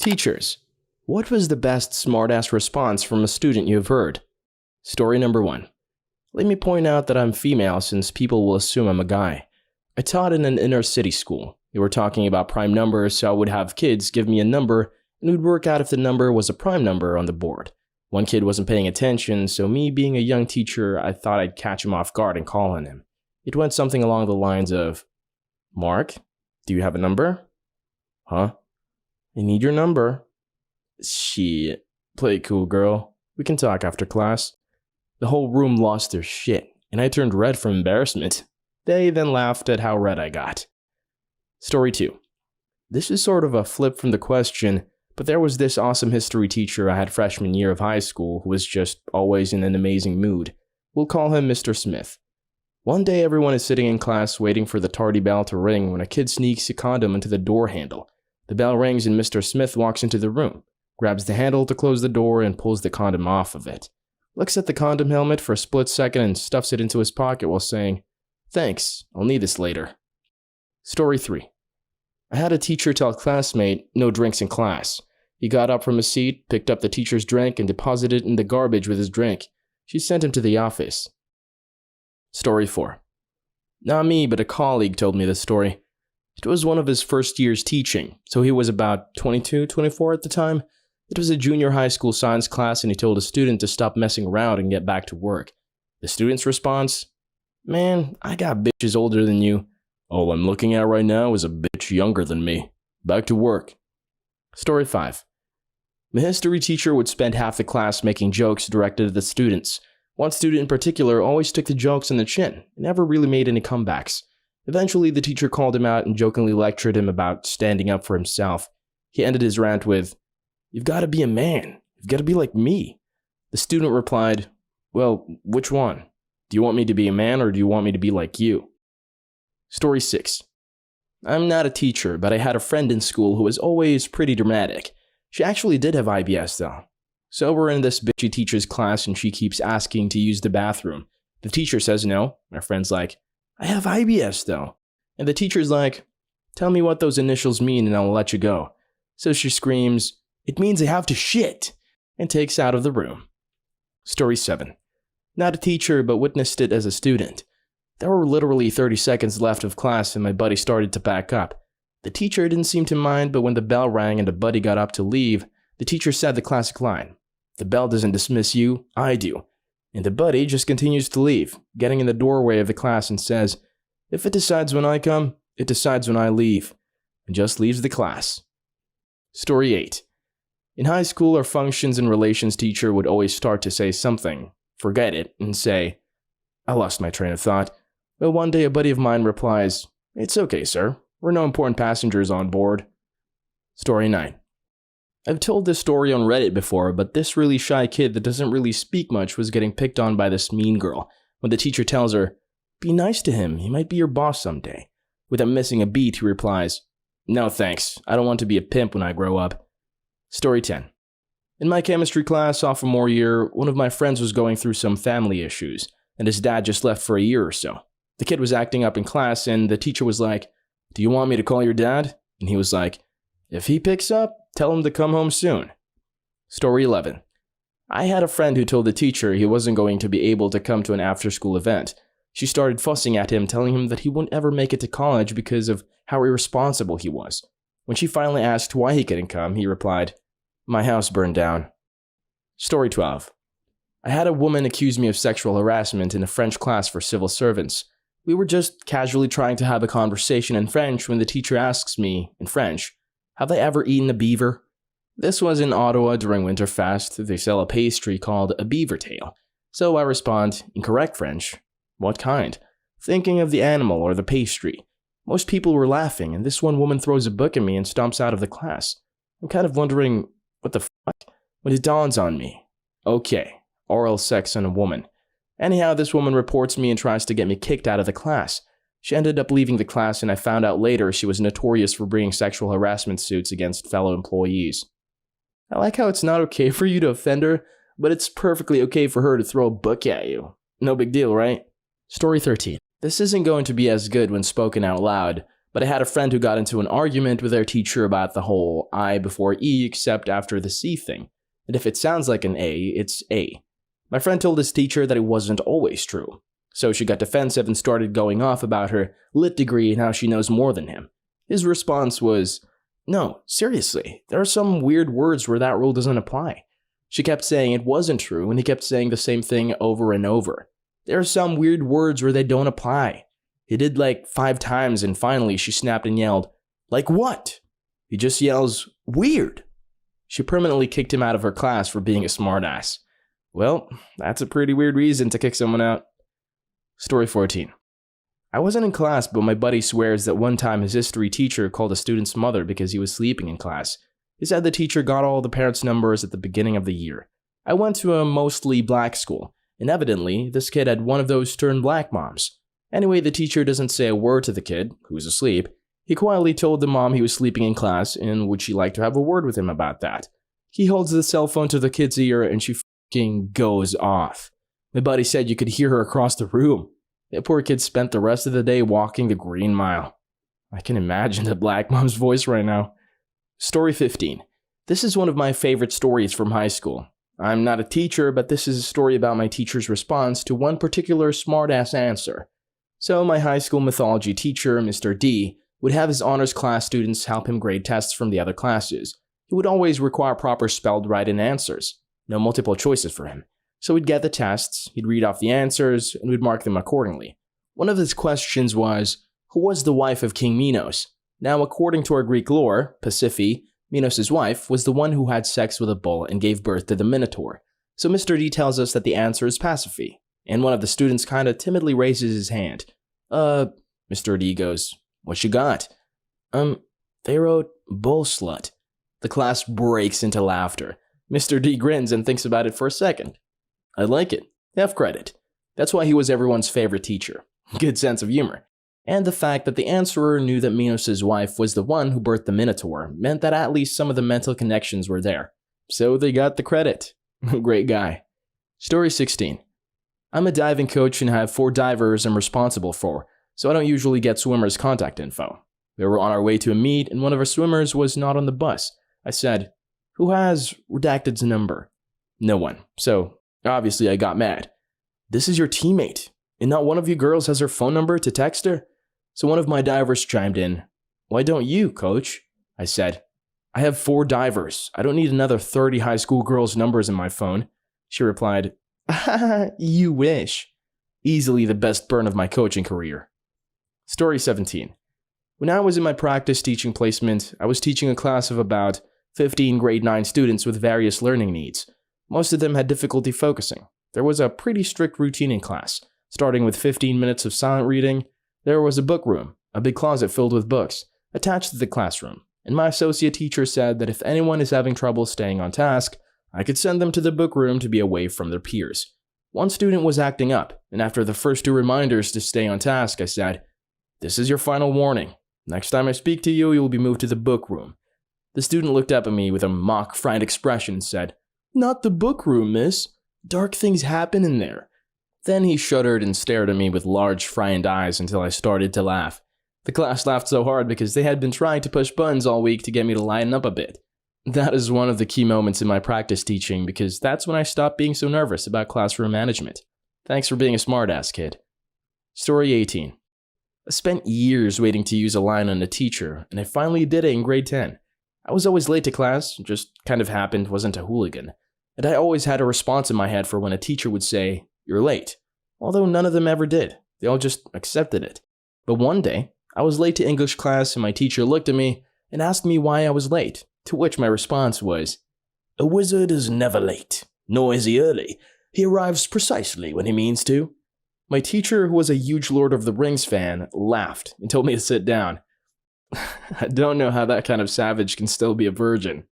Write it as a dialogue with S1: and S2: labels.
S1: Teachers, what was the best smartass response from a student you have heard? Story number 1. Let me point out that I'm female since people will assume I'm a guy. I taught in an inner city school. We were talking about prime numbers, so I would have kids give me a number and we'd work out if the number was a prime number on the board. One kid wasn't paying attention, so me being a young teacher, I thought I'd catch him off guard and call on him. It went something along the lines of, "Mark, do you have a number?" "Huh? I need your number." "Shit, play it cool, girl. We can talk after class." The whole room lost their shit, and I turned red from embarrassment. They then laughed at how red I got. Story 2. This is sort of a flip from the question, but there was this awesome history teacher I had freshman year of high school who was just always in an amazing mood. We'll call him Mr. Smith. One day everyone is sitting in class waiting for the tardy bell to ring when a kid sneaks a condom into the door handle. The bell rings and Mr. Smith walks into the room, grabs the handle to close the door and pulls the condom off of it. Looks at the condom helmet for a split second and stuffs it into his pocket while saying, "Thanks, I'll need this later." Story 3. I had a teacher tell a classmate, "No drinks in class." He got up from his seat, picked up the teacher's drink, and deposited it in the garbage with his drink. She sent him to the office. Story 4. Not me, but a colleague told me this story. It was one of his first years teaching, so he was about 22, 24 at the time. It was a junior high school science class and he told a student to stop messing around and get back to work. The student's response? "Man, I got bitches older than you. All I'm looking at right now is a bitch younger than me. Back to work." Story 5. The history teacher would spend half the class making jokes directed at the students. One student in particular always took the jokes on the chin and never really made any comebacks. Eventually, the teacher called him out and jokingly lectured him about standing up for himself. He ended his rant with, "You've got to be a man. You've got to be like me." The student replied, "Well, which one? Do you want me to be a man or do you want me to be like you?" Story 6. I'm not a teacher, but I had a friend in school who was always pretty dramatic. She actually did have IBS though. So we're in this bitchy teacher's class and she keeps asking to use the bathroom. The teacher says no. My friend's like, "I have IBS though." And the teacher's like, "Tell me what those initials mean and I'll let you go." So she screams, "It means I have to shit," and takes out of the room. Story 7. Not a teacher, but witnessed it as a student. There were literally 30 seconds left of class and my buddy started to back up. The teacher didn't seem to mind, but when the bell rang and the buddy got up to leave, the teacher said the classic line, "The bell doesn't dismiss you, I do." And the buddy just continues to leave, getting in the doorway of the class and says, "If it decides when I come, it decides when I leave," and just leaves the class. Story 8. In high school, our functions and relations teacher would always start to say something, forget it, and say, I lost my train of thought. Well, one day a buddy of mine replies, "It's okay, sir. We're no important passengers on board." Story 9. I've told this story on Reddit before, but this really shy kid that doesn't really speak much was getting picked on by this mean girl. When the teacher tells her, "Be nice to him, he might be your boss someday." Without missing a beat, he replies, "No thanks, I don't want to be a pimp when I grow up." Story 10. In my chemistry class sophomore year, one of my friends was going through some family issues, and his dad just left for a year or so. The kid was acting up in class, and the teacher was like, "Do you want me to call your dad?" And he was like, "If he picks up, tell him to come home soon." Story 11. I had a friend who told the teacher he wasn't going to be able to come to an after-school event. She started fussing at him, telling him that he wouldn't ever make it to college because of how irresponsible he was. When she finally asked why he couldn't come, he replied, "My house burned down." Story 12. I had a woman accuse me of sexual harassment in a French class for civil servants. We were just casually trying to have a conversation in French when the teacher asks me, in French, "Have I ever eaten a beaver?" This was in Ottawa during Winterfest. They sell a pastry called a beaver tail. So I respond, in correct French, "What kind?" thinking of the animal or the pastry. Most people were laughing, and this one woman throws a book at me and stomps out of the class. I'm kind of wondering, what the fuck? When it dawns on me. Okay, oral sex on a woman. Anyhow, this woman reports me and tries to get me kicked out of the class. She ended up leaving the class and I found out later she was notorious for bringing sexual harassment suits against fellow employees. I like how it's not okay for you to offend her, but it's perfectly okay for her to throw a book at you. No big deal, right? Story 13. This isn't going to be as good when spoken out loud, But I had a friend who got into an argument with their teacher about the whole I before E except after the C thing. And if it sounds like an A, it's A. My friend told his teacher that it wasn't always true. So she got defensive and started going off about her lit degree and how she knows more than him. His response was, "No, seriously, there are some weird words where that rule doesn't apply." She kept saying it wasn't true, and he kept saying the same thing over and over. There are some weird words where they don't apply. He did like 5 times, and finally she snapped and yelled, "Like what?" He just yells, "Weird." She permanently kicked him out of her class for being a smartass. Well, that's a pretty weird reason to kick someone out. Story 14. I wasn't in class, but my buddy swears that one time his history teacher called a student's mother because he was sleeping in class. He said the teacher got all the parents' numbers at the beginning of the year. I went to a mostly black school, and evidently, this kid had one of those stern black moms. Anyway, the teacher doesn't say a word to the kid, who's asleep. He quietly told the mom he was sleeping in class, and would she like to have a word with him about that? He holds the cell phone to the kid's ear, and she fucking goes off. My buddy said you could hear her across the room. That poor kid spent the rest of the day walking the Green Mile. I can imagine the black mom's voice right now. Story 15. This is one of my favorite stories from high school. I'm not a teacher, but this is a story about my teacher's response to one particular smartass answer. So my high school mythology teacher, Mr. D, would have his honors class students help him grade tests from the other classes. He would always require proper spelled right-in answers. No multiple choices for him. So we'd get the tests, he'd read off the answers, and we'd mark them accordingly. One of his questions was, who was the wife of King Minos? Now, according to our Greek lore, Pasiphae, Minos' wife, was the one who had sex with a bull and gave birth to the Minotaur. So Mr. D tells us that the answer is Pasiphae, and one of the students kinda timidly raises his hand. Mr. D goes, "What you got?" They wrote, "bull slut." The class breaks into laughter. Mr. D grins and thinks about it for a second. I like it. Have credit. That's why he was everyone's favorite teacher. Good sense of humor. And the fact that the answerer knew that Minos' wife was the one who birthed the Minotaur meant that at least some of the mental connections were there. So they got the credit. Great guy. Story 16. I'm a diving coach and have 4 divers I'm responsible for, so I don't usually get swimmers' contact info. We were on our way to a meet and one of our swimmers was not on the bus. I said, "Who has Redacted's number?" No one. So obviously I got mad. "This is your teammate, and not one of you girls has her phone number to text her?" So one of my divers chimed in. "Why don't you, coach?" I said. "I have 4 divers. I don't need another 30 high school girls' numbers in my phone." She replied, "You wish." Easily the best burn of my coaching career. Story 17. When I was in my practice teaching placement, I was teaching a class of about 15 grade 9 students with various learning needs. Most of them had difficulty focusing. There was a pretty strict routine in class, starting with 15 minutes of silent reading. There was a book room, a big closet filled with books, attached to the classroom, and my associate teacher said that if anyone is having trouble staying on task, I could send them to the book room to be away from their peers. One student was acting up, and after the first 2 reminders to stay on task, I said, "This is your final warning. Next time I speak to you, you will be moved to the book room." The student looked up at me with a mock frightened expression and said, "Not the book room, miss. Dark things happen in there." Then he shuddered and stared at me with large frightened eyes until I started to laugh. The class laughed so hard because they had been trying to push buttons all week to get me to lighten up a bit. That is one of the key moments in my practice teaching because that's when I stopped being so nervous about classroom management. Thanks for being a smartass, kid. Story 18. I spent years waiting to use a line on a teacher, and I finally did it in grade 10. I was always late to class, just kind of happened, wasn't a hooligan. And I always had a response in my head for when a teacher would say, "You're late." Although none of them ever did. They all just accepted it. But one day, I was late to English class and my teacher looked at me and asked me why I was late, to which my response was, "A wizard is never late, nor is he early. He arrives precisely when he means to." My teacher, who was a huge Lord of the Rings fan, laughed and told me to sit down. I don't know how that kind of savage can still be a virgin.